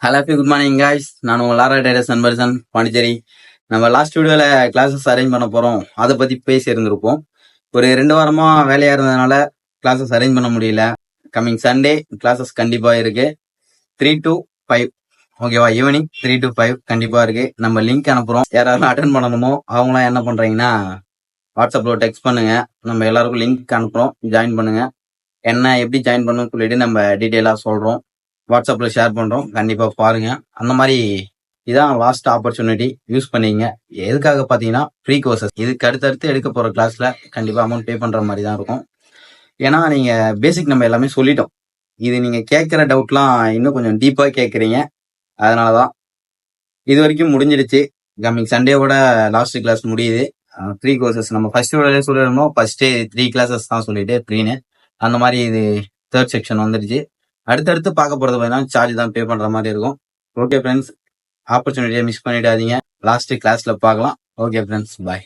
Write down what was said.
Hello good morning guys. நான் உங்கள் Laura டேரஸ் நண்பர்சன் Pondicherry. நம்ம லாஸ்ட் வீடியோவில் கிளாஸஸ் அரேஞ்ச் பண்ண போகிறோம், அதை பற்றி பேசி இருந்திருப்போம். ஒரு 2 வாரமாக வேலையாக இருந்ததுனால கிளாஸஸ் அரேஞ்ச் பண்ண முடியல. கம்மிங் சண்டே கிளாஸஸ் கண்டிப்பாக இருக்கு. 3 to 5 ஓகேவா? ஈவினிங் 3 to 5 கண்டிப்பாக இருக்கு. நம்ம லிங்க் அனுப்புகிறோம். யாராவது அட்டன் பண்ணணுமோ அவங்களாம் என்ன பண்ணுறீங்கன்னா வாட்ஸ்அப்பில் டெக்ஸ்ட் பண்ணுங்க. நம்ம எல்லாருக்கும் லிங்க் அனுப்புகிறோம், ஜாயின் பண்ணுங்க. என்ன எப்படி ஜாயின் பண்ணணும்னு சொல்லிட்டு நம்ம டீட்டெயிலாக சொல்கிறோம், வாட்ஸ்அப்பில் ஷேர் பண்ணுறோம். கண்டிப்பாக பாருங்க. அந்த மாதிரி இதான் லாஸ்ட் ஆப்பர்ச்சுனிட்டி, யூஸ் பண்ணிங்க. எதுக்காக பார்த்தீங்கன்னா ஃப்ரீ கோர்சஸ். இதுக்கு அடுத்தடுத்து எடுக்க போகிற கிளாஸில் கண்டிப்பாக அமௌண்ட் பே பண்ணுற மாதிரி தான் இருக்கும். ஏன்னா நீங்கள் பேசிக் நம்ம எல்லாமே சொல்லிட்டோம். இது நீங்கள் கேட்குற டவுட்லாம் இன்னும் கொஞ்சம் டீப்பாக கேட்குறீங்க. அதனால தான் இது வரைக்கும் முடிஞ்சிடுச்சு. கம்மிங் சண்டேவோட லாஸ்ட் கிளாஸ் முடியுது. ஃப்ரீ கோர்சஸ் நம்ம ஃபர்ஸ்ட் வீடியோலேயே சொல்லிடணும். ஃபர்ஸ்டே 3 கிளாஸஸ் தான் சொல்லிட்டு ஃப்ரீன்னு. அந்த மாதிரி இது 3rd செக்ஷன் வந்துடுச்சு. அடுத்தடுத்து பார்க்க போகிறது பார்த்தீங்கன்னா சார்ஜ் தான் பே பண்ணுற மாதிரி இருக்கும். ஓகே ஃப்ரெண்ட்ஸ், ஆப்பர்ச்சுனிட்டியை மிஸ் பண்ணிடாதீங்க. லாஸ்ட் கிளாஸில் பார்க்கலாம். ஓகே ஃப்ரெண்ட்ஸ், பாய்.